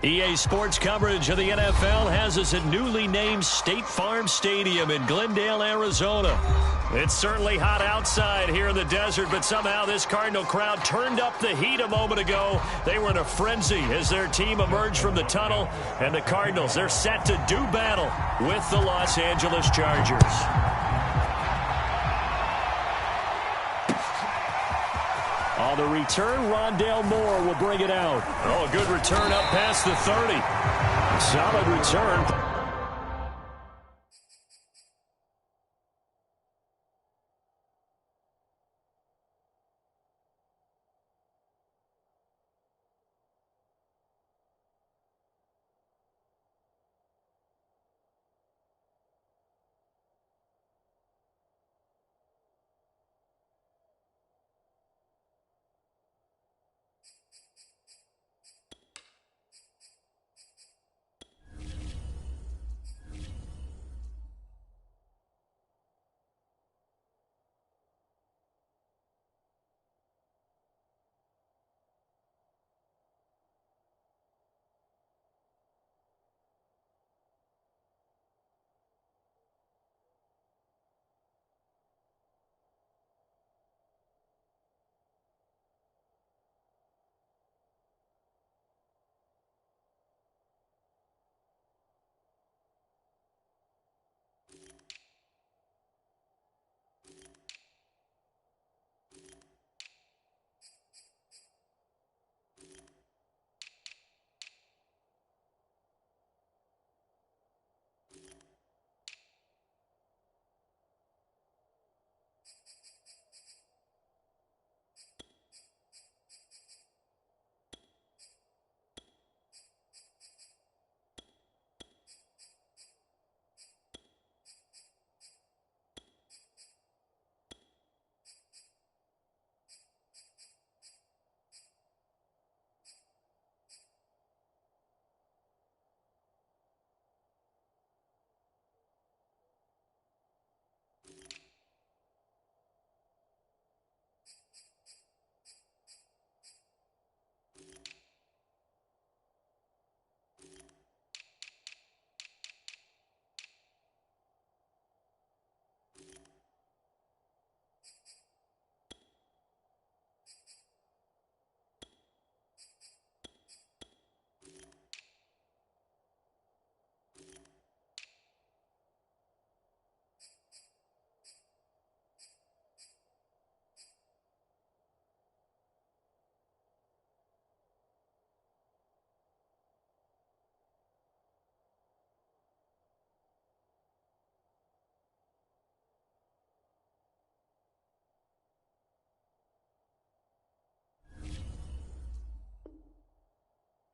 EA Sports coverage of the NFL has us at newly named State Farm Stadium in Glendale, Arizona. It's certainly hot outside here in the desert, but somehow this Cardinal crowd turned up the heat a moment ago. They were in a frenzy as their team emerged from the tunnel, and the Cardinals, they're set to do battle with the Los Angeles Chargers. On the return, Rondale Moore will bring it out. Oh, a good return up past the 30. Solid return.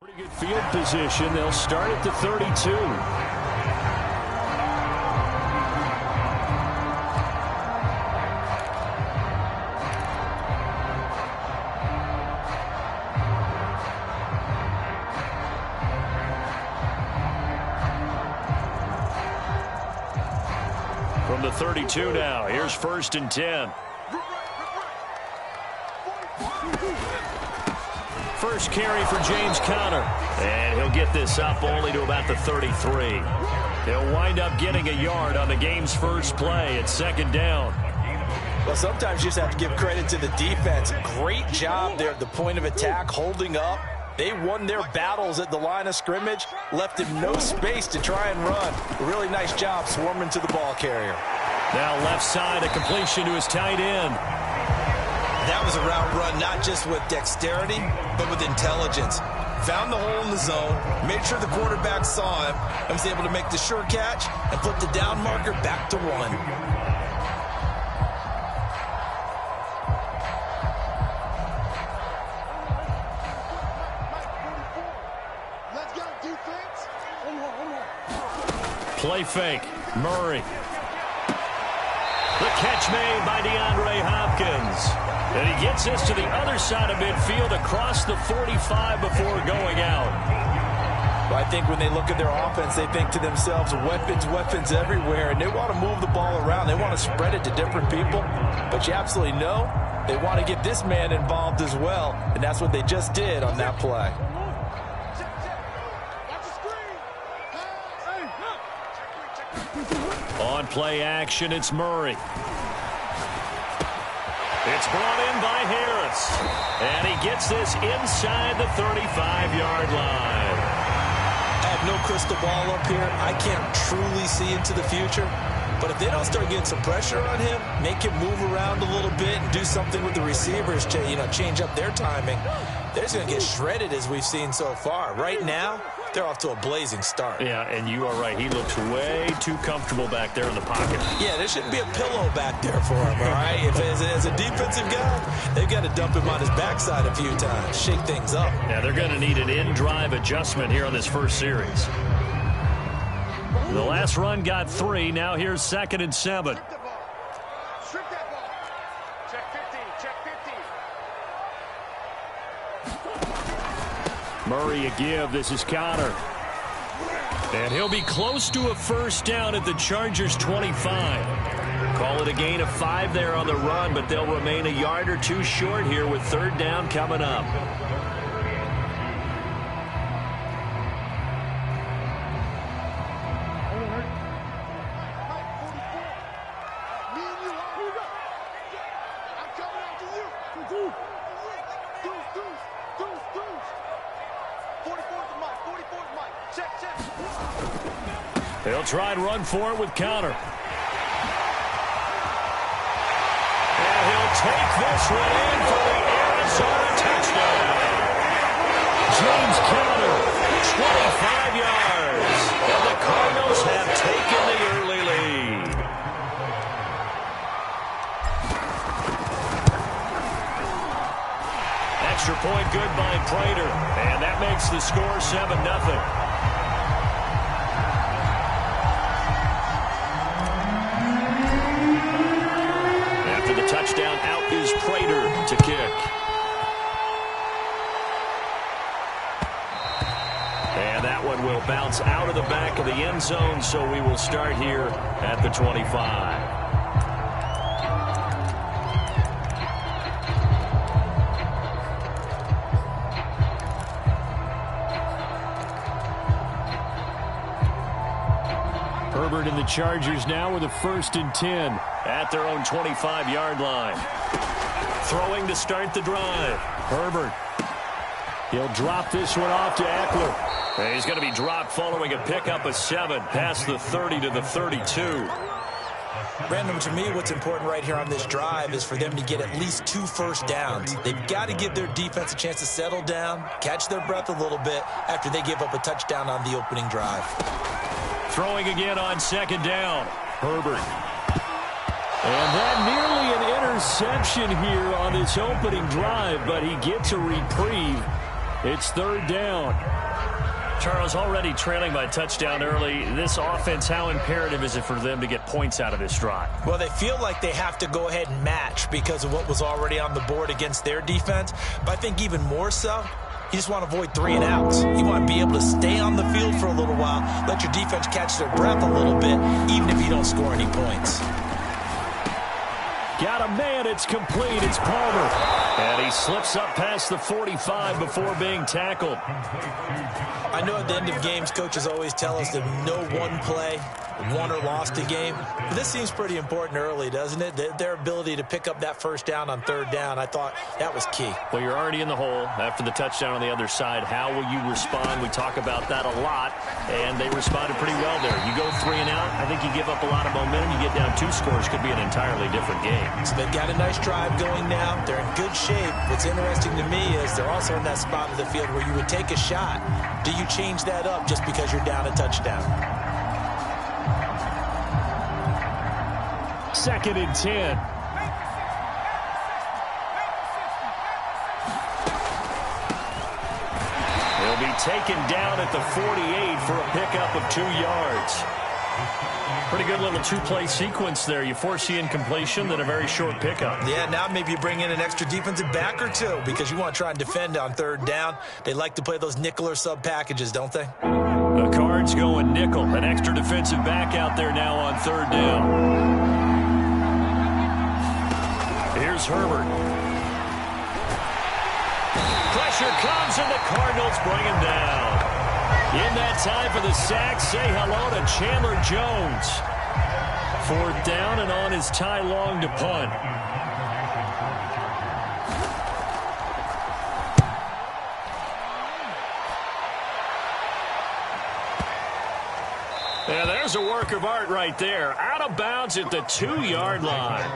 Pretty good field position. They'll start at the 32. From the 32 now, here's 1st and 10. First carry for James Conner. And he'll get this up only to about the 33. He'll wind up getting a yard on the game's first play at 2nd down. Well, sometimes you just have to give credit to the defense. Great job there at the point of attack, holding up. They won their battles at the line of scrimmage, left him no space to try and run. A really nice job swarming to the ball carrier. Now left side, a completion to his tight end. That was a route run not just with dexterity, but with intelligence. Found the hole in the zone, made sure the quarterback saw him, and was able to make the sure catch and put the down marker back to 1. Play fake. Murray. The catch made by DeAndre Hopkins. And he gets this to the other side of midfield across the 45 before going out. Well, I think when they look at their offense, they think to themselves, weapons, weapons everywhere, and they want to move the ball around. They want to spread it to different people. But you absolutely know they want to get this man involved as well, and that's what they just did on that play. On play action, it's Murray. It's brought in by Harris. And he gets this inside the 35-yard line. I have no crystal ball up here. I can't truly see into the future. But if they don't start getting some pressure on him, make him move around a little bit and do something with the receivers to, change up their timing, they're just going to get shredded as we've seen so far. Right now, they're off to a blazing start. Yeah, and you are right. He looks way too comfortable back there in the pocket. Yeah, there shouldn't be a pillow back there for him, all right? If as a defensive guy, they've got to dump him on his backside a few times, shake things up. Yeah, they're going to need an in-drive adjustment here on this first series. The last run got 3. Now here's 2nd and 7. Strip that ball. Check 15. Check 15. Murray a give. This is Connor. And he'll be close to a first down at the Chargers' 25. Call it a gain of 5 there on the run, but they'll remain a yard or 2 short here with 3rd down coming up. They'll try and run for it with Connor. And he'll take this one in for the Arizona touchdown. James Conner, 25 yards. And the Cardinals have taken the early lead. Extra point good by Prater. And that makes the score 7-0. Touchdown, out is Prater to kick. And that one will bounce out of the back of the end zone, so we will start here at the 25. Herbert and the Chargers now with a 1st and 10 at their own 25-yard line. Throwing to start the drive. Herbert. He'll drop this one off to Eckler. And he's going to be dropped following a pickup of 7 past the 30 to the 32. Brandon, to me, what's important right here on this drive is for them to get at least 2 first downs. They've got to give their defense a chance to settle down, catch their breath a little bit after they give up a touchdown on the opening drive. Throwing again on 2nd down. Herbert. And that nearly an interception here on this opening drive, but he gets a reprieve. It's 3rd down. Charles, already trailing by a touchdown early. This offense, how imperative is it for them to get points out of this drive? Well, they feel like they have to go ahead and match because of what was already on the board against their defense. But I think even more so, you just want to avoid 3 and outs. You want to be able to stay on the field for a little while, let your defense catch their breath a little bit, even if you don't score any points. Got a man, it's complete, it's Palmer. And he slips up past the 45 before being tackled. I know at the end of games, coaches always tell us that no one play won or lost a game. But this seems pretty important early, doesn't it? Their ability to pick up that first down on 3rd down, I thought that was key. Well, you're already in the hole after the touchdown on the other side. How will you respond? We talk about that a lot, and they responded pretty well there. You go 3 and out, I think you give up a lot of momentum. You get down 2 scores, could be an entirely different game. So they've got a nice drive going now. They're in good shape. What's interesting to me is they're also in that spot of the field where you would take a shot. Do you change that up just because you're down a touchdown? 2nd and 10. He'll be taken down at the 48 for a pickup of 2 yards. Pretty good little 2-play sequence there. You force the incompletion, then a very short pickup. Yeah, now maybe you bring in an extra defensive back or 2 because you want to try and defend on 3rd down. They like to play those nickel or sub packages, don't they? The Cards going nickel. An extra defensive back out there now on 3rd down. Here's Herbert. Pressure comes, and the Cardinals bring him down. In that time for the sack, say hello to Chandler Jones. 4th down, and on is Ty Long to punt. Yeah, there's a work of art right there. Out of bounds at the 2-yard line.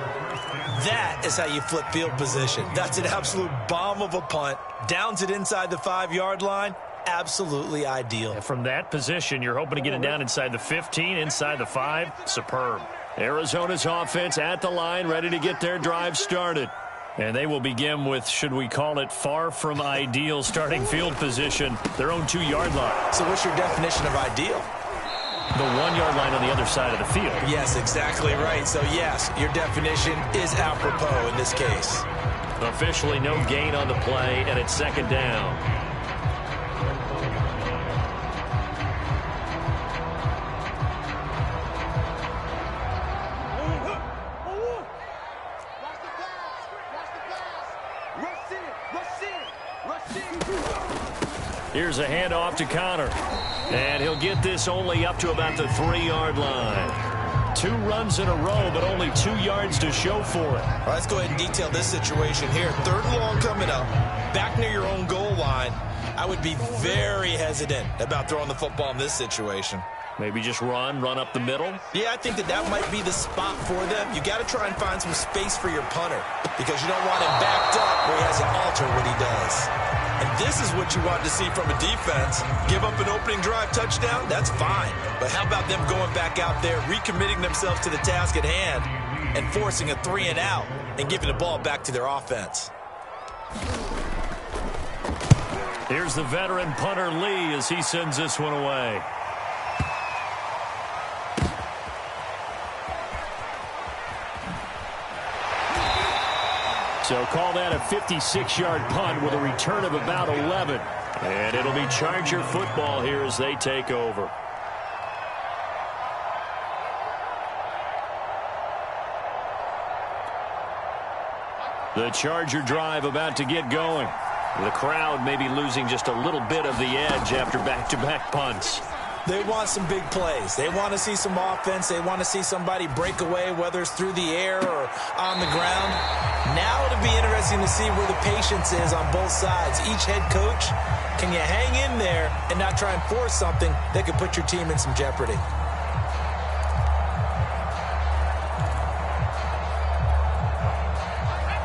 That is how you flip field position. That's an absolute bomb of a punt. Downs it inside the 5-yard line. Absolutely ideal. And from that position, you're hoping to get it down inside the 15, inside the 5. Superb. Arizona's offense at the line, ready to get their drive started. And they will begin with, should we call it, far from ideal starting field position, their own 2-yard line. So what's your definition of ideal? The 1-yard line on the other side of the field. Yes, exactly right. So, yes, your definition is apropos in this case. Officially no gain on the play, and it's 2nd down. Here's a handoff to Connor. And he'll get this only up to about the 3-yard line. 2 runs in a row, but only 2 yards to show for it. All right, let's go ahead and detail this situation here. 3rd and long coming up. Back near your own goal line. I would be very hesitant about throwing the football in this situation. Maybe just run up the middle? Yeah, I think that might be the spot for them. You got to try and find some space for your punter because you don't want him backed up where he has to alter what he does. And this is what you want to see from a defense. Give up an opening drive touchdown, that's fine. But how about them going back out there, recommitting themselves to the task at hand, and forcing a 3-and-out and giving the ball back to their offense? Here's the veteran punter Lee as he sends this one away. So call that a 56-yard punt with a return of about 11. And it'll be Charger football here as they take over. The Charger drive about to get going. The crowd may be losing just a little bit of the edge after back-to-back punts. They want some big plays. They want to see some offense. They want to see somebody break away, whether it's through the air or on the ground. Now it'll be interesting to see where the patience is on both sides. Each head coach, can you hang in there and not try and force something that could put your team in some jeopardy?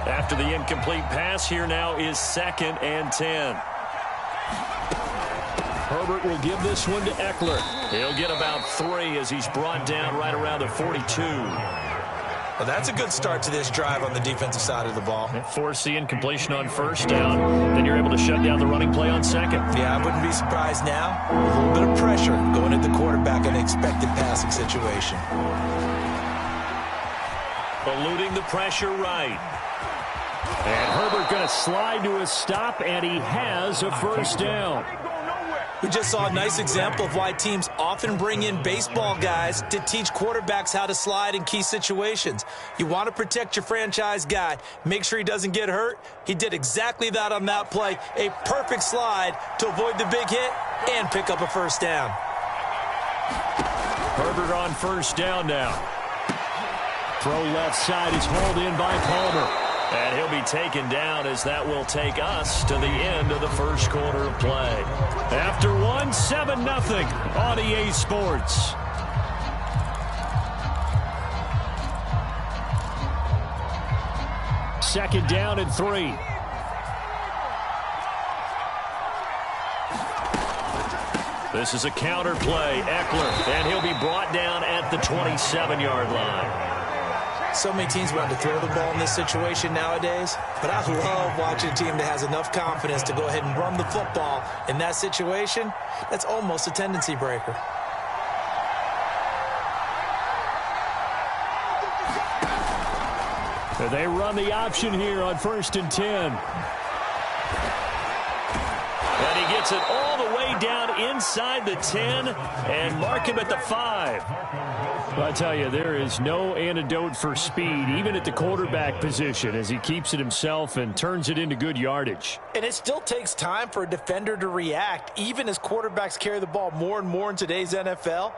After the incomplete pass, here now is 2nd and 10. Herbert will give this one to Eckler. He'll get about 3 as he's brought down right around the 42. Well, that's a good start to this drive on the defensive side of the ball. Force the incompletion on 1st down. Then you're able to shut down the running play on 2nd. Yeah, I wouldn't be surprised now. A little bit of pressure going at the quarterback in an expected passing situation. Eluding the pressure right. And Herbert going to slide to a stop, and he has a 1st down. We just saw a nice example of why teams often bring in baseball guys to teach quarterbacks how to slide in key situations. You want to protect your franchise guy. Make sure he doesn't get hurt. He did exactly that on that play. A perfect slide to avoid the big hit and pick up a 1st down. Herbert on 1st down now. Throw left side is hauled in by Palmer. And he'll be taken down as that will take us to the end of the 1st quarter of play. After 1, 7-0 on EA Sports. Second down and 3. This is a counter play. Eckler, and he'll be brought down at the 27-yard line. So many teams want to throw the ball in this situation nowadays, but I love watching a team that has enough confidence to go ahead and run the football in that situation. That's almost a tendency breaker. They run the option here on 1st and 10. And he gets it all the way down inside the 10 and mark him at the 5. I tell you, there is no antidote for speed, even at the quarterback position, as he keeps it himself and turns it into good yardage. And it still takes time for a defender to react, even as quarterbacks carry the ball more and more in today's NFL.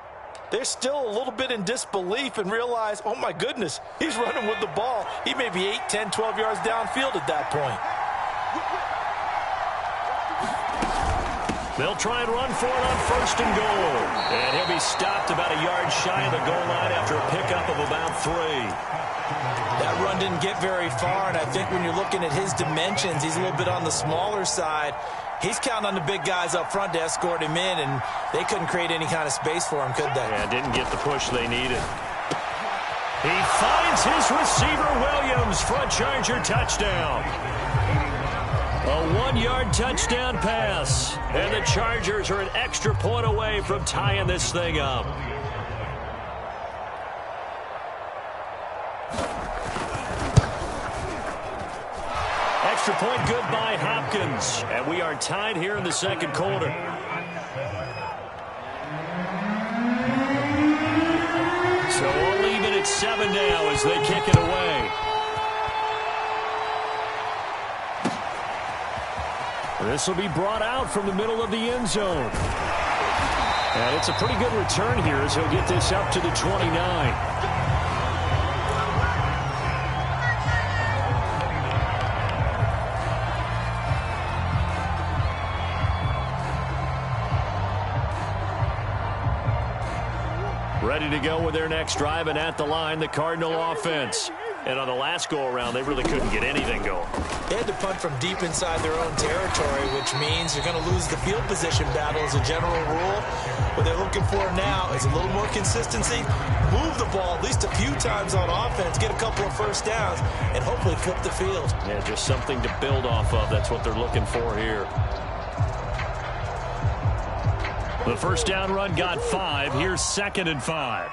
they're still a little bit in disbelief and realize, oh my goodness, he's running with the ball. He may be 8, 10, 12 yards downfield at that point. They'll try and run for it on 1st and goal. And he'll be stopped about a yard shy of the goal line after a pickup of about 3. That run didn't get very far, and I think when you're looking at his dimensions, he's a little bit on the smaller side. He's counting on the big guys up front to escort him in, and they couldn't create any kind of space for him, could they? Yeah, didn't get the push they needed. He finds his receiver, Williams, for a Charger touchdown. A 1-yard touchdown pass, and the Chargers are an extra point away from tying this thing up. Extra point good by Hopkins, and we are tied here in the 2nd quarter. So all even at 7 now as they kick it away. This will be brought out from the middle of the end zone. And it's a pretty good return here as he'll get this up to the 29. Ready to go with their next drive, and at the line, the Cardinal offense. And on the last go-around, they really couldn't get anything going. They had to punt from deep inside their own territory, which means you're going to lose the field position battle as a general rule. What they're looking for now is a little more consistency, move the ball at least a few times on offense, get a couple of first downs, and hopefully flip the field. Yeah, just something to build off of. That's what they're looking for here. The first down run got 5. Here's 2nd and 5.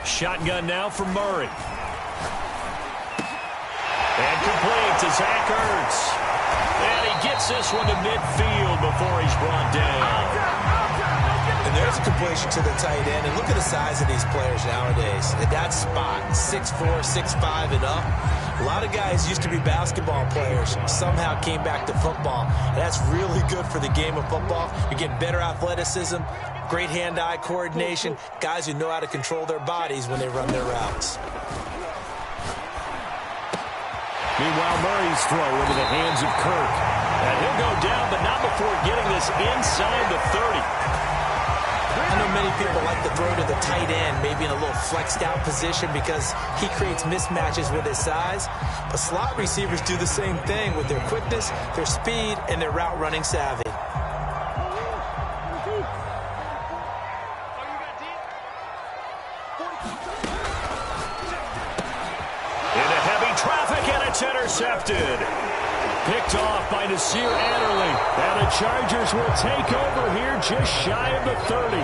Shotgun now for Murray. And complete to Zach Ertz. And he gets this one to midfield before he's brought down. And there's a completion to the tight end. And look at the size of these players nowadays. At that spot, 6'4", 6'5", and up. A lot of guys used to be basketball players, somehow came back to football. And that's really good for the game of football. You're getting better athleticism, great hand-eye coordination, guys who know how to control their bodies when they run their routes. Meanwhile, Murray's throw into the hands of Kirk. And he'll go down, but not before getting this inside the 30. I know many people like to throw to the tight end, maybe in a little flexed out position because he creates mismatches with his size. But slot receivers do the same thing with their quickness, their speed, and their route running savvy. Into heavy traffic, and it's intercepted. Picked off by Nasir Adderley. And the Chargers will take over here just shy of the 30.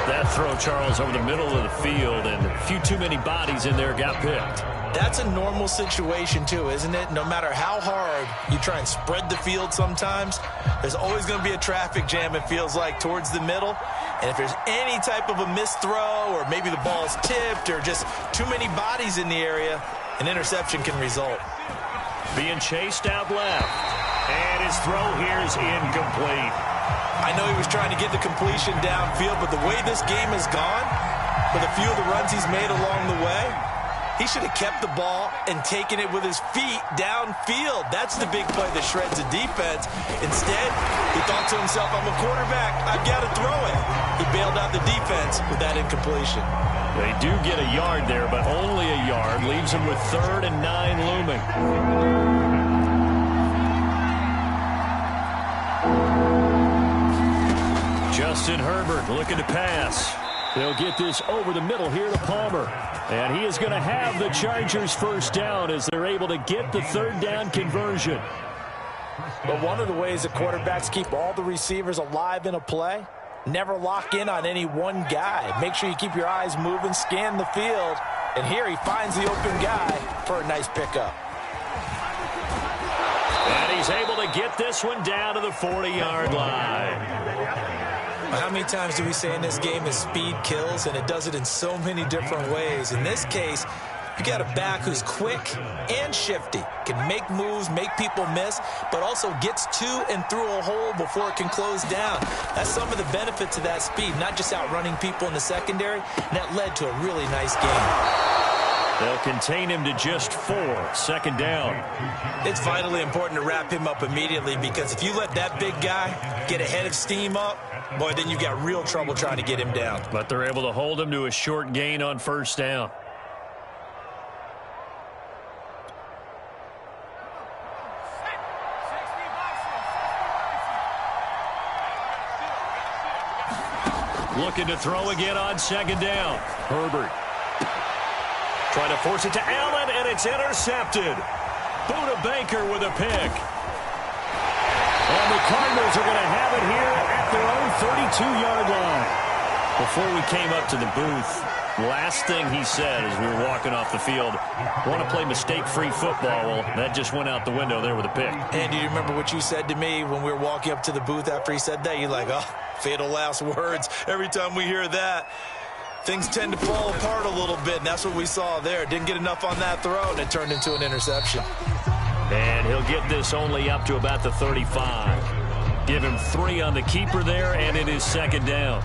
That throw, Charles, over the middle of the field, and a few too many bodies in there got picked. That's a normal situation, too, isn't it? No matter how hard you try and spread the field sometimes, there's always going to be a traffic jam, it feels like, towards the middle. And if there's any type of a missed throw, or maybe the ball's tipped, or just too many bodies in the area, an interception can result. Being chased out left. And his throw here is incomplete. I know he was trying to get the completion downfield, but the way this game has gone, with a few of the runs he's made along the way, he should have kept the ball and taken it with his feet downfield. That's the big play that shreds the defense. Instead, he thought to himself, I'm a quarterback, I've got to throw it. He bailed out the defense with that incompletion. They do get a yard there, but only a yard. Leaves them with 3rd and 9 looming. Justin Herbert looking to pass. They'll get this over the middle here to Palmer. And he is going to have the Chargers first down as they're able to get the 3rd down conversion. But one of the ways that quarterbacks keep all the receivers alive in a play, never lock in on any one guy. Make sure you keep your eyes moving, scan the field. And here he finds the open guy for a nice pickup. And he's able to get this one down to the 40-yard line. How many times do we say in this game that speed kills, and it does it in so many different ways? In this case, You got a back who's quick and shifty, can make moves, make people miss, but also gets to and through a hole before it can close down. That's some of the benefits of that speed, not just outrunning people in the secondary, and that led to a really nice game. They'll contain him to just 4. 2nd down. It's vitally important to wrap him up immediately, because if you let that big guy get a head of steam up, boy, then you've got real trouble trying to get him down. But they're able to hold him to a short gain on 1st down. Looking to throw again on 2nd down. Herbert. Trying to force it to Allen, and it's intercepted. Buda Baker with a pick. And the Cardinals are going to have it here at their own 32-yard line. Before we came up to the booth, last thing he said as we were walking off the field, want to play mistake-free football. Well, that just went out the window there with a pick. And do you remember what you said to me when we were walking up to the booth after he said that? You're like, oh, fatal last words. Every time we hear that, things tend to fall apart a little bit, and that's what we saw there. Didn't get enough on that throw, and it turned into an interception. And he'll get this only up to about the 35. Give him 3 on the keeper there, and it is 2nd down.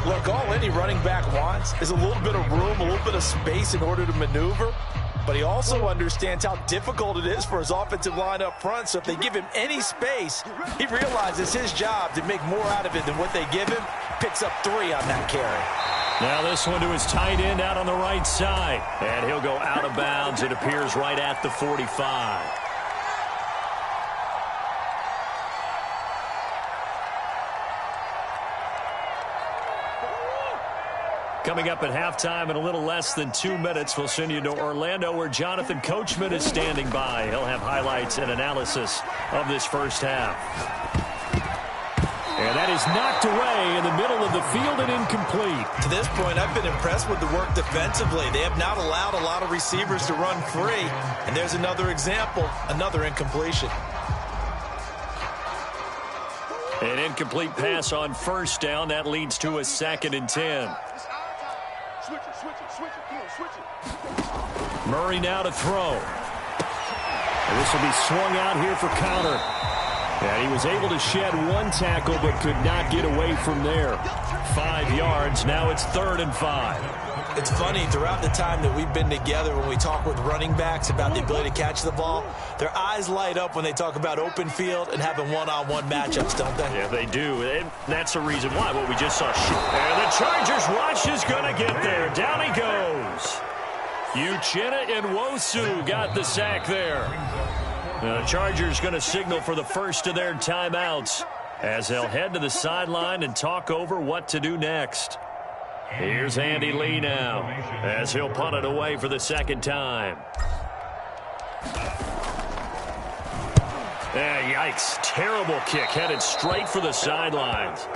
Look, all any running back wants is a little bit of room, a little bit of space in order to maneuver. But he also understands how difficult it is for his offensive line up front. So if they give him any space, he realizes his job to make more out of it than what they give him. Picks up 3 on that carry. Now this one to his tight end out on the right side. And he'll go out of bounds. It appears right at the 45. Coming up at halftime in a little less than 2 minutes, we'll send you to Orlando where Jonathan Coachman is standing by. He'll have highlights and analysis of this first half. And that is knocked away in the middle of the field and incomplete. To this point, I've been impressed with the work defensively. They have not allowed a lot of receivers to run free. And there's another example, another incompletion. An incomplete pass on 1st down. That leads to a 2nd and 10. Murray now to throw. And this will be swung out here for counter. And he was able to shed 1 tackle but could not get away from there. 5 yards. Now it's 3rd and 5. It's funny, throughout the time that we've been together, when we talk with running backs about the ability to catch the ball, their eyes light up when they talk about open field and having one-on-one matchups, don't they? Yeah, they do. And that's the reason why. What we just saw. And the Chargers rush is going to get there. Down he goes. Uchenna and Nwosu got the sack there. Now the Chargers going to signal for the first of their timeouts as they'll head to the sideline and talk over what to do next. Here's Andy Lee now as he'll punt it away for the 2nd time. Yikes. Terrible kick headed straight for the sidelines.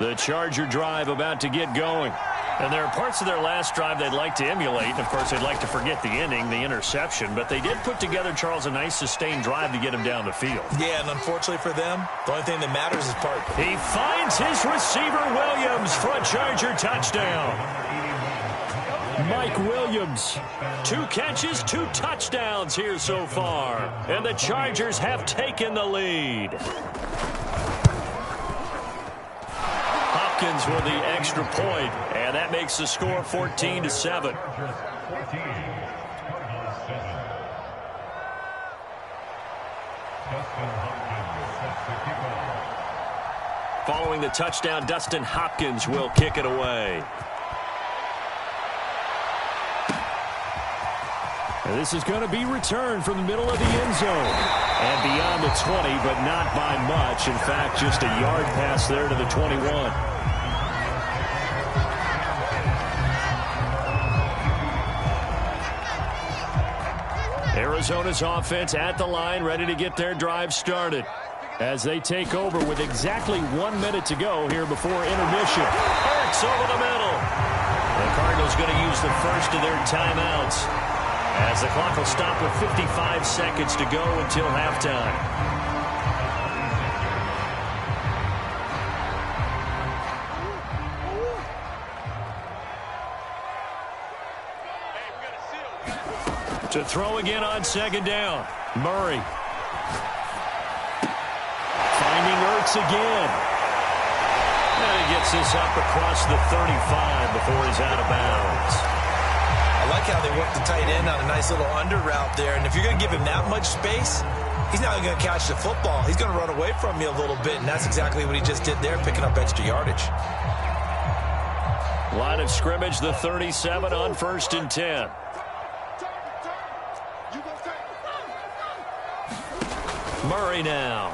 The Charger drive about to get going. And there are parts of their last drive they'd like to emulate. Of course, they'd like to forget the ending, the interception. But they did put together, Charles, a nice sustained drive to get him down the field. Yeah, and unfortunately for them, the only thing that matters is part. He finds his receiver, Williams, for a Charger touchdown. Mike Williams, 2 catches, 2 touchdowns here so far. And the Chargers have taken the lead. Hopkins with the extra point, and that makes the score 14-7. Following the touchdown, Dustin Hopkins will kick it away. And this is going to be returned from the middle of the end zone. And beyond the 20, but not by much. In fact, just a yard pass there to the 21. Arizona's offense at the line, ready to get their drive started as they take over with exactly 1 minute to go here before intermission. Hurts over the middle. The Cardinals going to use the first of their timeouts as the clock will stop with 55 seconds to go until halftime. To throw again on second down. Murray. Finding Ertz again. And he gets this up across the 35 before he's out of bounds. I like how they work the tight end on a nice little under route there. And if you're going to give him that much space, he's not going to catch the football. He's going to run away from you a little bit, and that's exactly what he just did there, picking up extra yardage. Line of scrimmage, the 37 on 1st and 10. Murray now.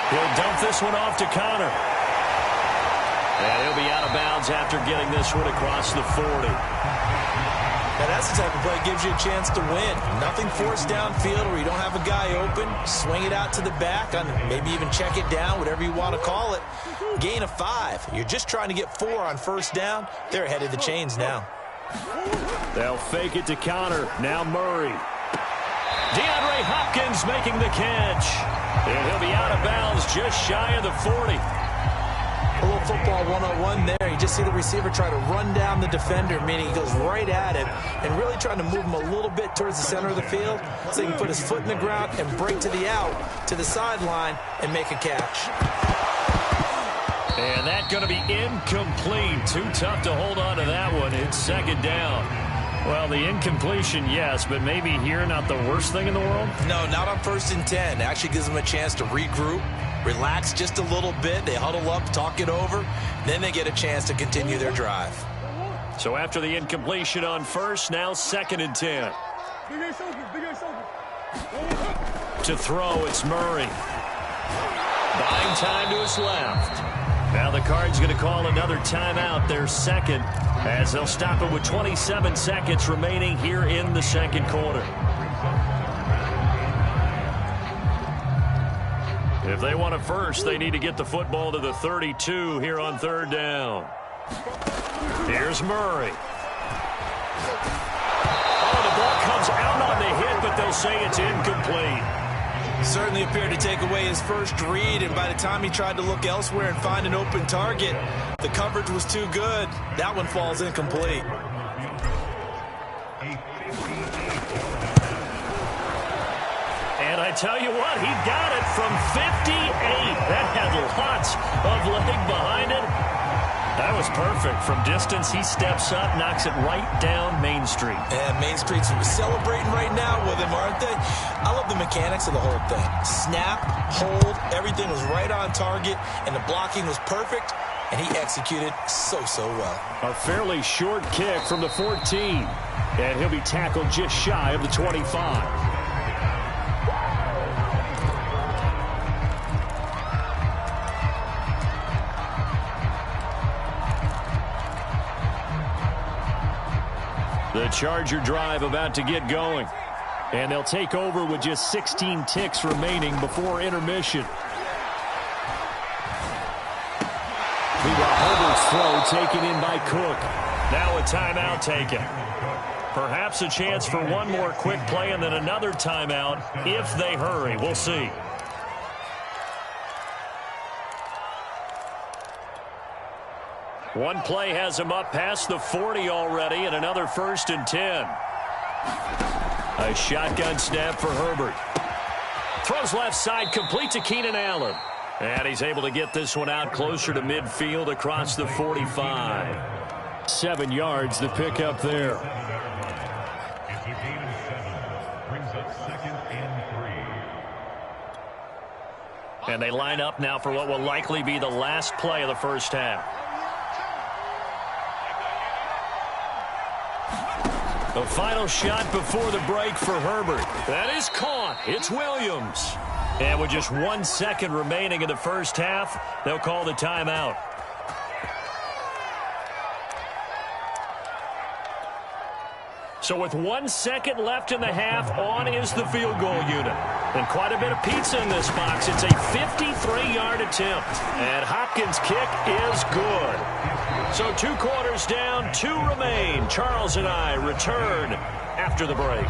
He'll dump this one off to Connor. And he'll be out of bounds after getting this one across the 40. Now that's the type of play that gives you a chance to win. Nothing forced downfield where you don't have a guy open. Swing it out to the back, on maybe even check it down, whatever you want to call it. Gain of 5. You're just trying to get 4 on 1st down. They're ahead of the chains now. They'll fake it to Connor. Now Murray. DeAndre Hopkins making the catch. And he'll be out of bounds just shy of the 40. A little football 101 there. You just see the receiver try to run down the defender, meaning he goes right at him and really trying to move him a little bit towards the center of the field so he can put his foot in the ground and break to the out, to the sideline, and make a catch. And that's going to be incomplete. Too tough to hold on to that one. It's second down. Well, the incompletion, yes, but maybe here not the worst thing in the world? No, not on 1st and 10. It actually gives them a chance to regroup, relax just a little bit. They huddle up, talk it over. Then they get a chance to continue their drive. So after the incompletion on 1st, now 2nd and 10. To throw, it's Murray. Buying time to his left. Now the Cards going to call another timeout, their 2nd, as they'll stop it with 27 seconds remaining here in the 2nd quarter. If they want it first, they need to get the football to the 32 here on 3rd down. Here's Murray. Oh, the ball comes out on the hit, but they'll say it's incomplete. Certainly appeared to take away his first read, and by the time he tried to look elsewhere and find an open target, the coverage was too good. That one falls incomplete. And I tell you what, he got it from 58. That had lots of leg behind it. That was perfect. From distance, he steps up, knocks it right down Main Street. And Main Street's celebrating right now with him, aren't they? I love the mechanics of the whole thing. Snap, hold, everything was right on target, and the blocking was perfect, and he executed so well. A fairly short kick from the 14, and he'll be tackled just shy of the 25. The Charger drive about to get going. And they'll take over with just 16 ticks remaining before intermission. We got Herbert's throw taken in by Cook. Now a timeout taken. Perhaps a chance for one more quick play and then another timeout if they hurry. We'll see. One play has him up past the 40 already, and another 1st and 10. A shotgun snap for Herbert. Throws left side, complete to Keenan Allen. And he's able to get this one out closer to midfield across the 45. 7 yards, the pickup there. And they line up now for what will likely be the last play of the first half. The final shot before the break for Herbert. That is caught. It's Williams. And with just 1 second remaining in the first half, they'll call the timeout. So with 1 second left in the half, on is the field goal unit. And quite a bit of pizza in this box. It's a 53-yard attempt. And Hopkins' kick is good. So 2 quarters down, 2 remain. Charles and I return after the break.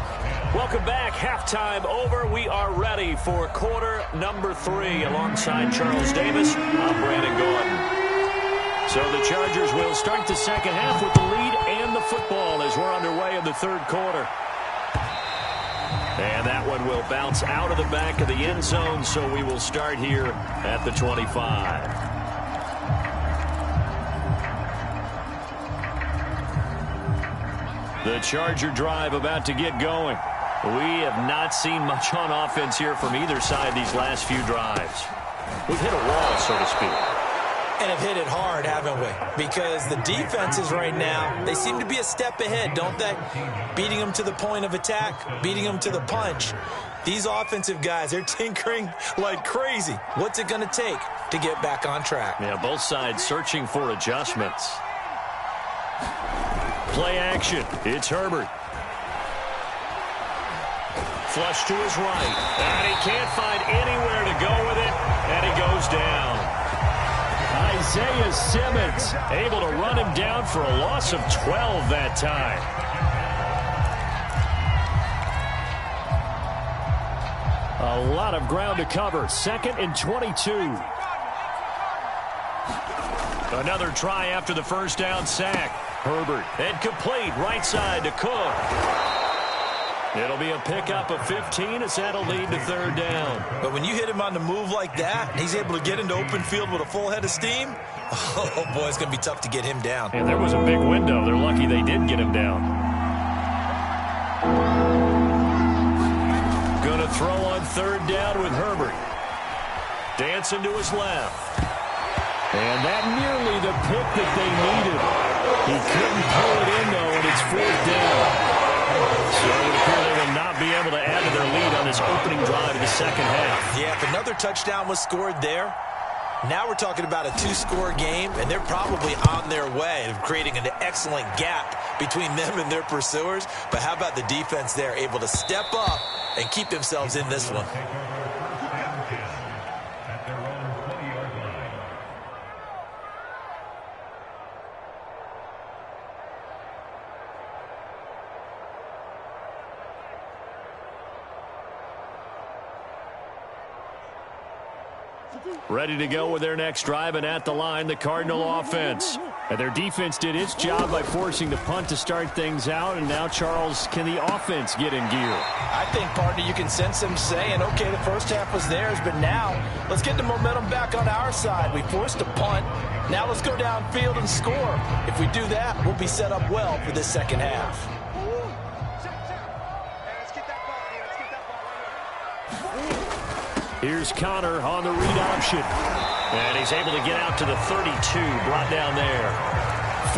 Welcome back. Halftime over. We are ready for quarter number 3. Alongside Charles Davis, I'm Brandon Gordon. So the Chargers will start the second half with the lead and the football as we're underway in the third quarter. And that one will bounce out of the back of the end zone, so we will start here at the 25. The Charger drive about to get going. We have not seen much on offense here from either side these last few drives. We've hit a wall, so to speak. And have hit it hard, haven't we? Because the defenses right now, they seem to be a step ahead, don't they? Beating them to the point of attack, beating them to the punch. These offensive guys, they're tinkering like crazy. What's it going to take to get back on track? Yeah, both sides searching for adjustments. Play action. It's Herbert. Flush to his right. And he can't find anywhere to go with it. And he goes down. Isaiah Simmons able to run him down for a loss of 12 that time. A lot of ground to cover. 2nd and 22. Another try after the first down sack. Herbert, and complete, right side to Cook. It'll be a pickup of 15 as that'll lead to third down. But when you hit him on the move like that, he's able to get into open field with a full head of steam. Oh, boy, it's going to be tough to get him down. And there was a big window. They're lucky they did get him down. Going to throw on third down with Herbert. Dancing to his left. And that nearly the pick that they needed. He couldn't pull it in, though, and it's fourth down. So it would appear they will not be able to add to their lead on this opening drive of the second half. Yeah, if another touchdown was scored there, now we're talking about a 2-score game, and they're probably on their way of creating an excellent gap between them and their pursuers. But how about the defense there, able to step up and keep themselves in this one? Ready to go with their next drive, and at the line, the Cardinal offense. And their defense did its job by forcing the punt to start things out, and now, Charles, can the offense get in gear? I think, partner, you can sense them saying, okay, the first half was theirs, but now let's get the momentum back on our side. We forced a punt. Now let's go downfield and score. If we do that, we'll be set up well for this second half. Here's Connor on the read option. And he's able to get out to the 32, brought down there.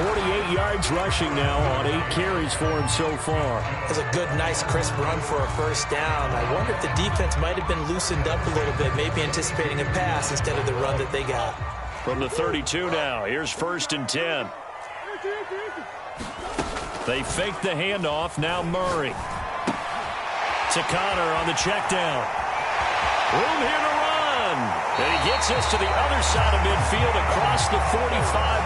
48 yards rushing now on 8 carries for him so far. That's a good, nice, crisp run for a first down. I wonder if the defense might have been loosened up a little bit, maybe anticipating a pass instead of the run that they got. From the 32 now, here's 1st and 10. They fake the handoff, now Murray. To Connor on the check down. Room here to run. And he gets us to the other side of midfield across the 45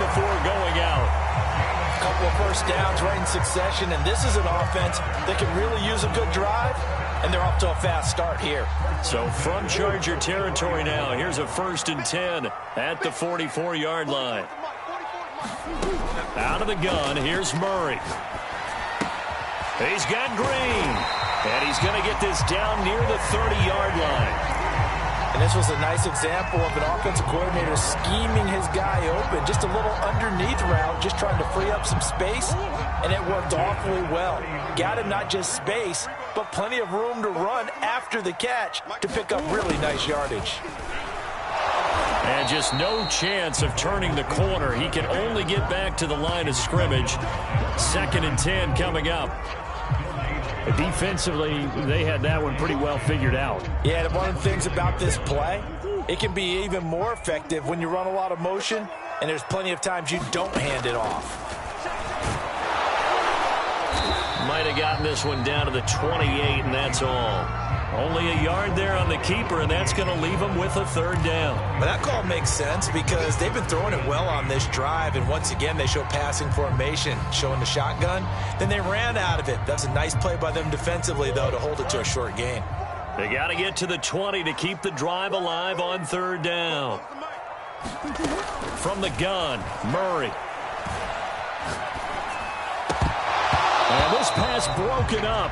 before going out. A couple of first downs right in succession, and this is an offense that can really use a good drive, and they're off to a fast start here. So from Charger territory now, here's a 1st and 10 at the 44-yard line. Out of the gun, here's Murray. He's got Green. And he's going to get this down near the 30-yard line. And this was a nice example of an offensive coordinator scheming his guy open. Just a little underneath route, just trying to free up some space, and it worked awfully well. Got him not just space, but plenty of room to run after the catch to pick up really nice yardage. And just no chance of turning the corner. He can only get back to the line of scrimmage. 2nd and 10 coming up. Defensively, they had that one pretty well figured out. Yeah, and one of the things about this play, it can be even more effective when you run a lot of motion, and there's plenty of times you don't hand it off. Might have gotten this one down to the 28, and that's all. Only a yard there on the keeper, and that's going to leave them with a 3rd down. But that call makes sense because they've been throwing it well on this drive, and once again they show passing formation, showing the shotgun. Then they ran out of it. That's a nice play by them defensively, though, to hold it to a short gain. They got to get to the 20 to keep the drive alive on 3rd down. From the gun, Murray. And this pass broken up.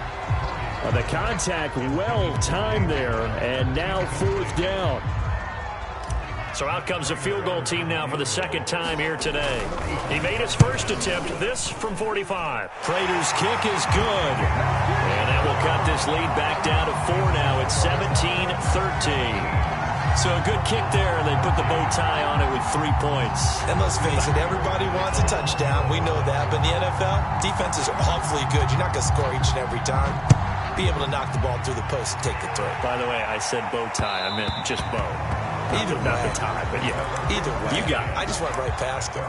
The contact well timed there, and now 4th down. So out comes the field goal team now for the second time here today. He made his first attempt, this from 45. Prater's kick is good. And that will cut this lead back down to 4 now. It's 17-13. So a good kick there, and they put the bow tie on it with 3 points. And let's face it, everybody wants a touchdown. We know that. But in the NFL, defenses are awfully good. You're not going to score each and every time. Be able to knock the ball through the post and take the throw. By the way, I said bow tie. I meant just bow. Either way. Not the tie, but yeah. Either way. You got it. I just went right past him.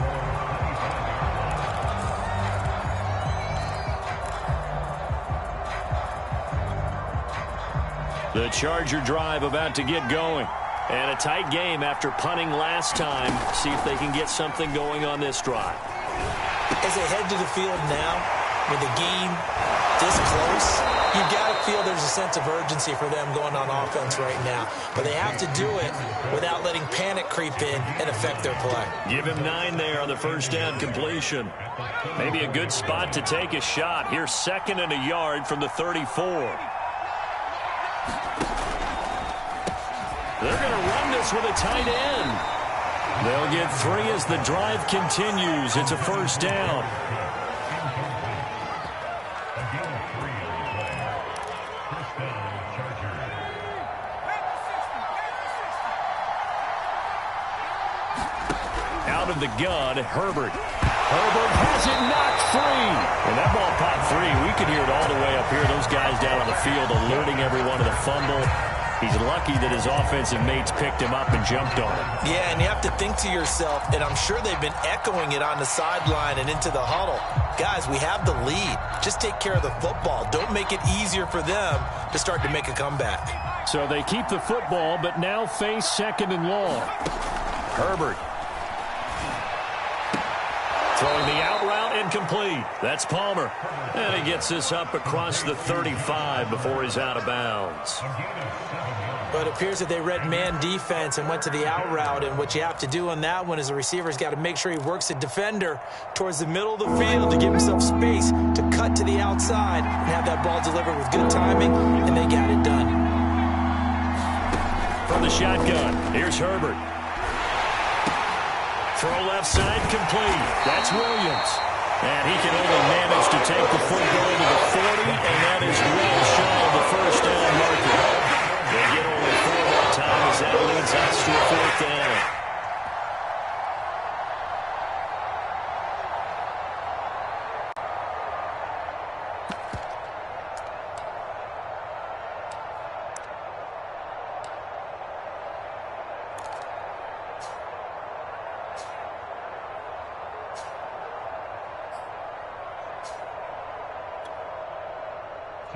The Charger drive about to get going. And a tight game after punting last time. See if they can get something going on this drive. As they head to the field now, with the game this close, you've got to feel there's a sense of urgency for them going on offense right now. But they have to do it without letting panic creep in and affect their play. Give him 9 there on the first down completion. Maybe a good spot to take a shot. Here's 2nd and a yard from the 34. They're going to run this with a tight end. They'll get 3 as the drive continues. It's a first down. Out of the gun, Herbert. Herbert has it knocked free. And that ball popped free. We could hear it all the way up here. Those guys down on the field alerting everyone to the fumble. He's lucky that his offensive mates picked him up and jumped on him. Yeah, and you have to think to yourself, and I'm sure they've been echoing it on the sideline and into the huddle. Guys, we have the lead. Just take care of the football. Don't make it easier for them to start to make a comeback. So they keep the football, but now face 2nd and long. Herbert. Throwing the out route incomplete. That's Palmer. And he gets this up across the 35 before he's out of bounds. But it appears that they read man defense and went to the out route. And what you have to do on that one is the receiver's got to make sure he works the defender towards the middle of the field to give himself space to cut to the outside and have that ball delivered with good timing, and they got it done. From the shotgun, here's Herbert. Throw left side complete. That's Williams. And he can only manage to take the football to the 40, and that is well shy of the first down marker. They get only 4 that time as that leads us to a 4th down.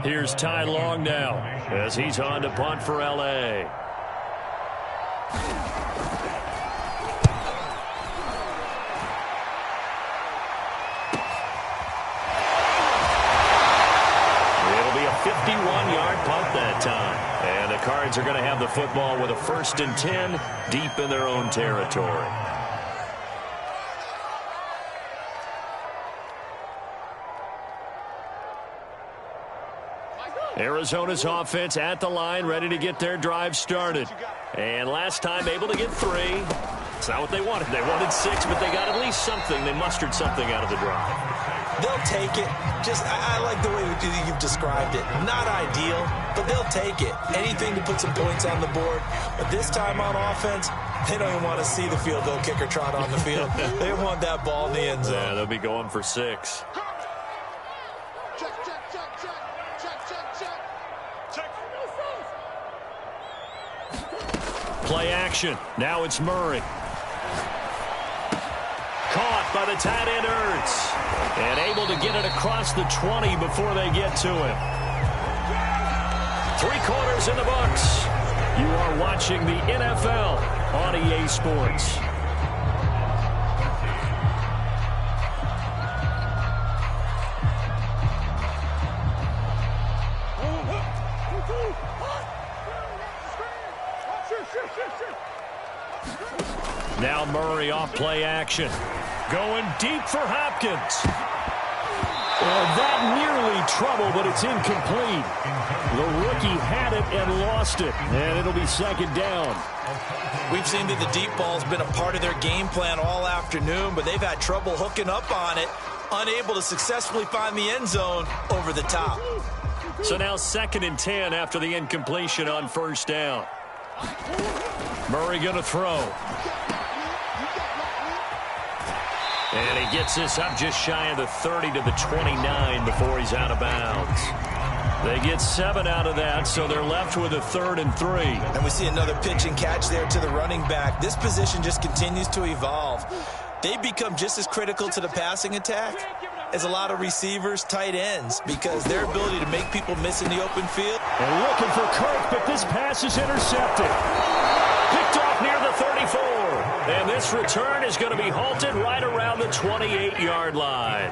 Here's Ty Long now as he's on to punt for L.A. It'll be a 51-yard punt that time. And the Cards are going to have the football with a 1st and 10 deep in their own territory. Arizona's offense at the line, ready to get their drive started. And last time able to get 3. It's not what they wanted. They wanted 6, but they got at least something. They mustered something out of the drive. They'll take it. I like the way you've described it. Not ideal, but they'll take it. Anything to put some points on the board. But this time on offense, they don't even want to see the field goal kicker trot on the field. They want that ball in the end zone. Yeah, they'll be going for 6. Play action. Now it's Murray. Caught by the tight end Ertz. And able to get it across the 20 before they get to him. 3 quarters in the books. You are watching the NFL on EA Sports. Now Murray off play action. Going deep for Hopkins. That nearly trouble, but it's incomplete. The rookie had it and lost it, and it'll be second down. We've seen that the deep ball's been a part of their game plan all afternoon, but they've had trouble hooking up on it, unable to successfully find the end zone over the top. So now 2nd and 10 after the incompletion on first down. Murray going to throw. And he gets this up just shy of the 30 to the 29 before he's out of bounds. They get 7 out of that, so they're left with a 3rd and 3. And we see another pitch and catch there to the running back. This position just continues to evolve. They become just as critical to the passing attack as a lot of receivers, tight ends, because their ability to make people miss in the open field. And looking for Kirk, but this pass is intercepted. Picked off near the 34. And this return is going to be halted right around the 28-yard line.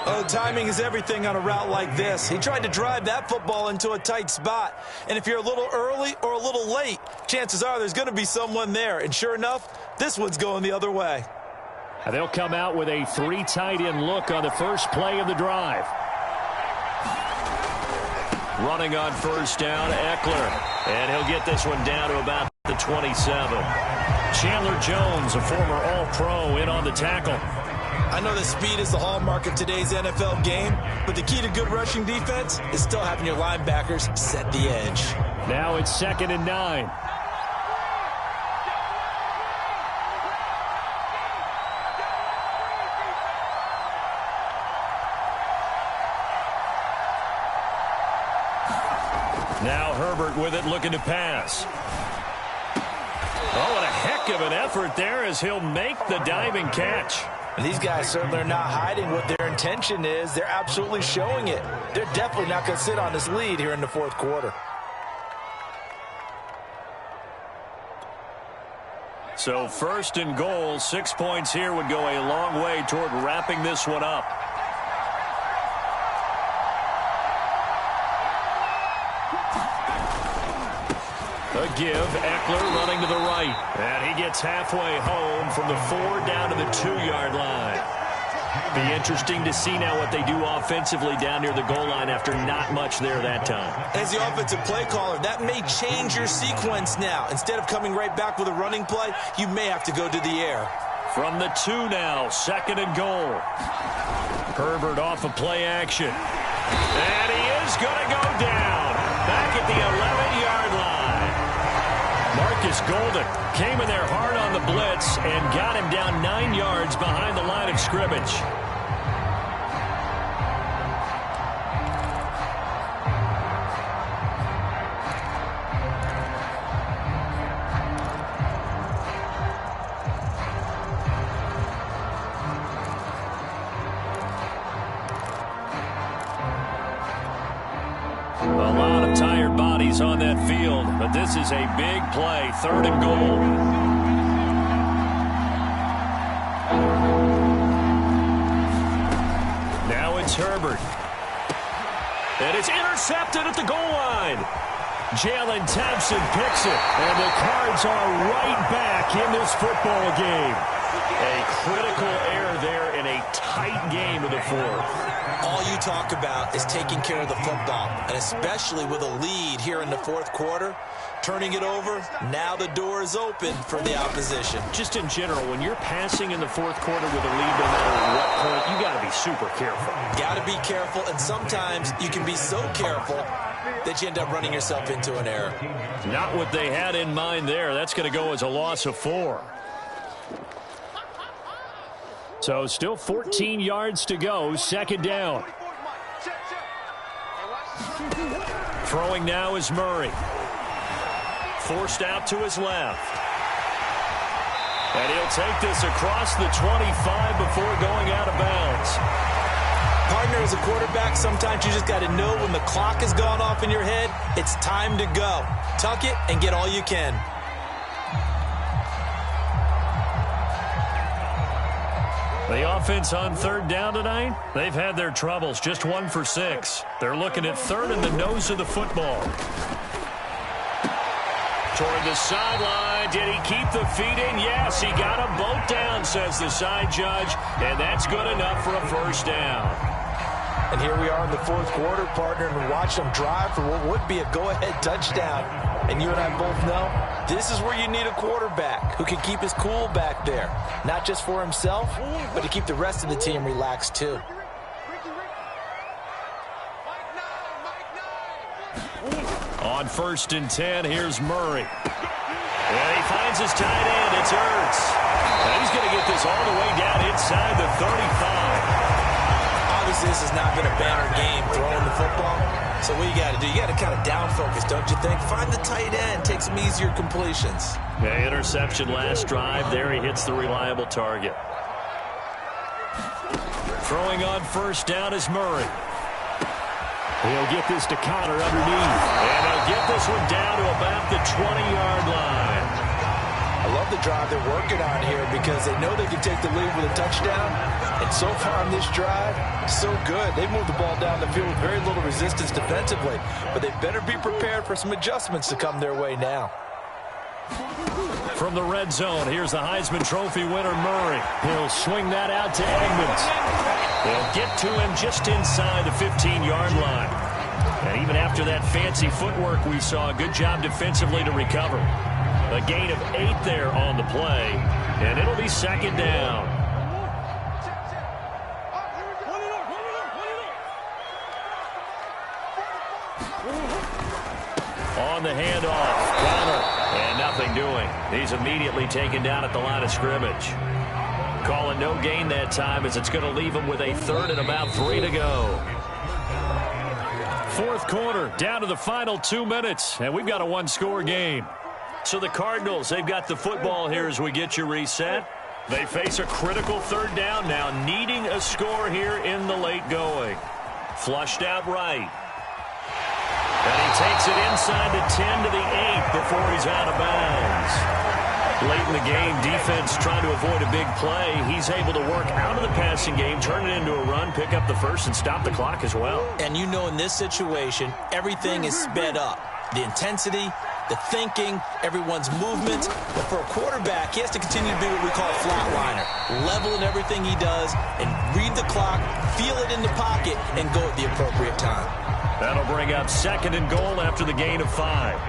Oh, timing is everything on a route like this. He tried to drive that football into a tight spot. And if you're a little early or a little late, chances are there's going to be someone there. And sure enough, this one's going the other way. And they'll come out with a 3 tight end look on the first play of the drive. Running on first down, Eckler. And he'll get this one down to about the 27. Chandler Jones, a former All-Pro, in on the tackle. I know that speed is the hallmark of today's NFL game, but the key to good rushing defense is still having your linebackers set the edge. Now it's 2nd and 9. Now Herbert with it, looking to pass. Oh, what a heck of an effort there as he'll make the diving catch. And these guys certainly are not hiding what their intention is. They're absolutely showing it. They're definitely not going to sit on this lead here in the 4th quarter. So 1st and goal, 6 points here would go a long way toward wrapping this one up. A give, Eckler running to the right. And he gets halfway home from the 4 down to the 2-yard line. Be interesting to see now what they do offensively down near the goal line after not much there that time. As the offensive play caller, that may change your sequence now. Instead of coming right back with a running play, you may have to go to the air. From the 2 now, 2nd and goal. Herbert off of play action. And he is going to go down. Back at the 11-yard line. Marcus Golden came in there hard on the blitz and got him down 9 yards behind the line of scrimmage. A lot of tired bodies on that field, but this is a big play, 3rd and goal. Now it's Herbert. And it's intercepted at the goal line. Jalen Thompson picks it, and the Cards are right back in this football game. A critical error there in a tight game in the 4th. All you talk about is taking care of the football, and especially with a lead here in the 4th quarter, turning it over, now the door is open for the opposition. Just in general, when you're passing in the 4th quarter with a lead, no matter what point, you got to be super careful. Got to be careful, and sometimes you can be so careful that you end up running yourself into an error. Not what they had in mind there. That's going to go as a loss of 4. So still 14 yards to go, 2nd down. Throwing now is Murray. Forced out to his left. And he'll take this across the 25 before going out of bounds. Partner, as a quarterback, sometimes you just got to know when the clock has gone off in your head, it's time to go. Tuck it and get all you can. The offense on 3rd down tonight, they've had their troubles. Just 1 for 6. They're looking at 3rd and the nose of the football. toward the sideline. Did he keep the feet in? Yes, he got them both down, says the side judge, and that's good enough for a first down. And here we are in the fourth quarter, partner, and watch them drive for what would be a go-ahead touchdown. And you and I both know this is where you need a quarterback who can keep his cool back there. Not just for himself, but to keep the rest of the team relaxed too. On 1st and 10, here's Murray. And he finds his tight end. It's Ertz. And he's going to get this all the way down inside the 35. Obviously, this has not been a banner game throwing the football. So what you got to do, you got to kind of down focus, don't you think? Find the tight end, take some easier completions. Yeah, interception last drive. There he hits the reliable target. Throwing on 1st down is Murray. He'll get this to Connor underneath. And he'll get this one down to about the 20-yard line. I love the drive they're working on here because they know they can take the lead with a touchdown. And so far on this drive, so good. They moved the ball down the field with very little resistance defensively. But they better be prepared for some adjustments to come their way now. From the red zone, here's the Heisman Trophy winner, Murray. He'll swing that out to Edmonds. They'll get to him just inside the 15-yard line. And even after that fancy footwork we saw, good job defensively to recover. A gain of 8 there on the play, and it'll be 2nd down. On the handoff, Connor, and nothing doing. He's immediately taken down at the line of scrimmage. Calling no gain that time as it's going to leave him with a 3rd and about 3 to go. 4th quarter, down to the final 2 minutes, and we've got a one-score game. So the Cardinals, they've got the football here as we get you reset. They face a critical 3rd down now, needing a score here in the late going. Flushed out right. And he takes it inside the 10 to the 8 before he's out of bounds. Late in the game, defense trying to avoid a big play. He's able to work out of the passing game, turn it into a run, pick up the first, and stop the clock as well. And you know in this situation, everything is sped up. The intensity, the thinking, everyone's movement. But for a quarterback, he has to continue to be what we call a flatliner. Level in everything he does and read the clock, feel it in the pocket, and go at the appropriate time. That'll bring up 2nd and goal after the gain of 5.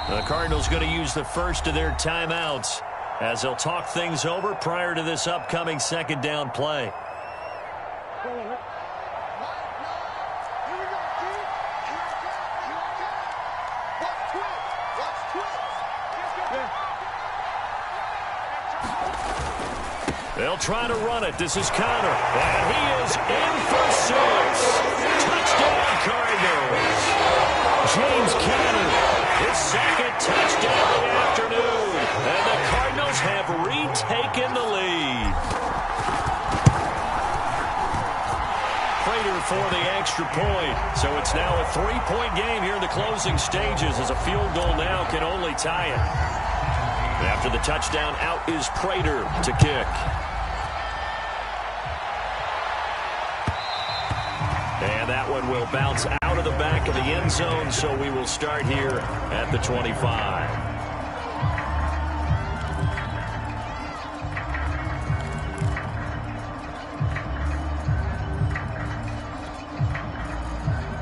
The Cardinals going to use the first of their timeouts as they'll talk things over prior to this upcoming 2nd down play. They'll try to run it. This is Connor. And he is in for 6. Touchdown, Cardinals. James Conner, his 2nd touchdown of the afternoon. And the Cardinals have retaken the lead. Prater for the extra point. So it's now a 3-point game here in the closing stages as a field goal now can only tie it. After the touchdown, out is Prater to kick. And that one will bounce out of the back of the end zone, so we will start here at the 25.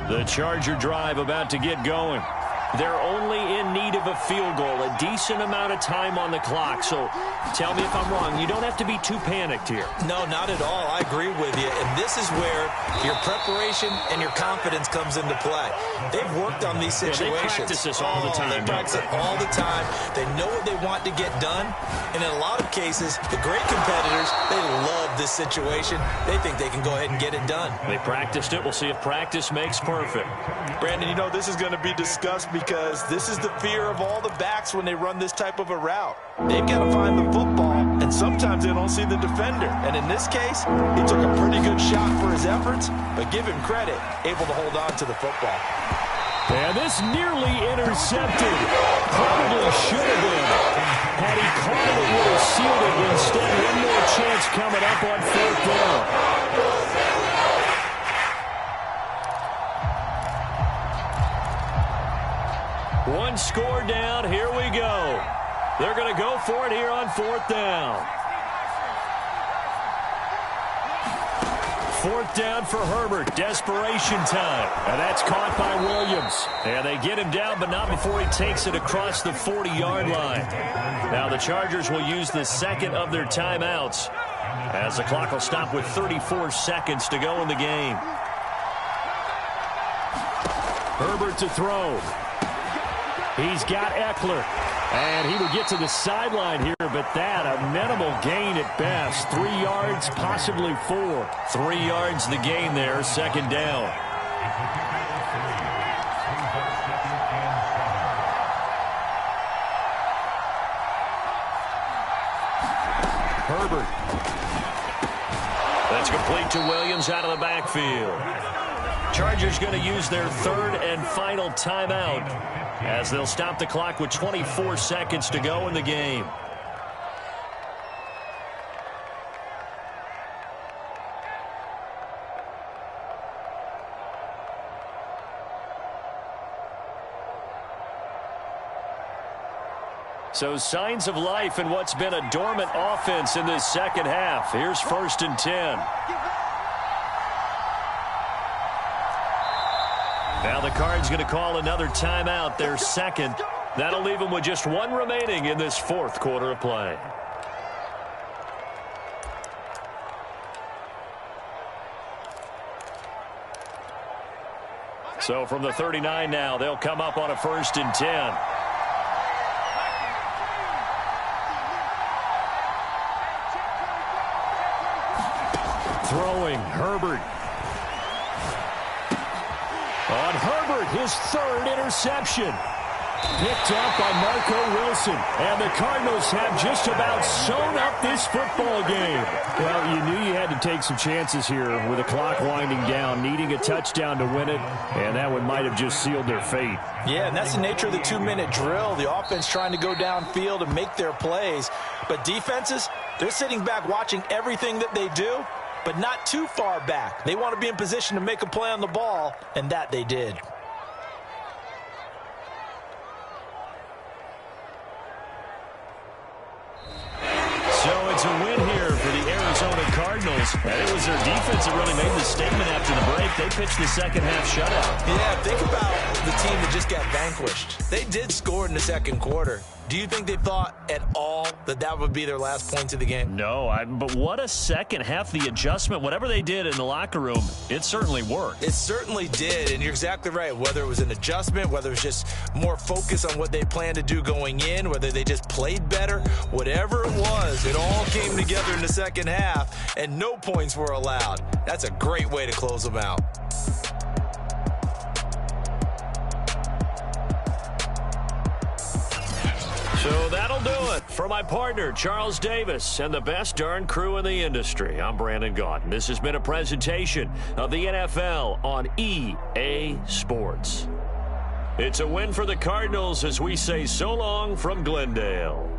The Charger drive about to get going. They're only in need of a field goal, a decent amount of time on the clock. So tell me if I'm wrong. You don't have to be too panicked here. No, not at all. I agree with you. And this is where your preparation and your confidence comes into play. They've worked on these situations. Yeah, they practice this all the time. They practice it all the time. They know what they want to get done. And in a lot of cases, the great competitors, they love this situation. They think they can go ahead and get it done. They practiced it. We'll see if practice makes perfect. Brandon, you know, this is going to be discussed because this is the fear of all the backs when they run this type of a route. They've got to find the football, and sometimes they don't see the defender. And in this case, he took a pretty good shot for his efforts, but give him credit, able to hold on to the football. And this nearly intercepted. Probably should have been. Had he caught it, it would have sealed it. Instead, stop on 4th down. One score down. Here we go. They're going to go for it here on 4th down. 4th down for Herbert. Desperation time. And that's caught by Williams. And they get him down, but not before he takes it across the 40-yard line. Now the Chargers will use the second of their timeouts, as the clock will stop with 34 seconds to go in the game. Herbert to throw. He's got Eckler. And he will get to the sideline here, but that a minimal gain at best. 3 yards, possibly 4. 3 yards the gain there, second down. Herbert. That's complete to Williams out of the backfield. Chargers going to use their third and final timeout, as they'll stop the clock with 24 seconds to go in the game. So signs of life in what's been a dormant offense in this second half. Here's 1st and 10. Now the Cards going to call another timeout, their second. That'll leave them with just one remaining in this 4th quarter of play. So from the 39 now, they'll come up on a 1st and 10. Throwing, Herbert. On Herbert, his 3rd interception. Picked up by Marco Wilson. And the Cardinals have just about sewn up this football game. Well, you knew you had to take some chances here with the clock winding down, needing a touchdown to win it, and that one might have just sealed their fate. Yeah, and that's the nature of the 2-minute drill. The offense trying to go downfield and make their plays. But defenses, they're sitting back watching everything that they do, but not too far back. They want to be in position to make a play on the ball, and that they did. So it's a win here for the Arizona Cardinals. And it was their defense that really made the statement after the break. They pitched the second half shutout. Yeah, think about the team that just got vanquished. They did score in the second quarter. Do you think they thought at all that that would be their last points of the game? No, but what a second half. The adjustment, whatever they did in the locker room, it certainly worked. It certainly did, and you're exactly right. Whether it was an adjustment, whether it was just more focus on what they planned to do going in, whether they just played better, whatever it was, it all came together in the second half, and no points were allowed. That's a great way to close them out. So that'll do it for my partner, Charles Davis, and the best darn crew in the industry. I'm Brandon Gaudin. This has been a presentation of the NFL on EA Sports. It's a win for the Cardinals as we say so long from Glendale.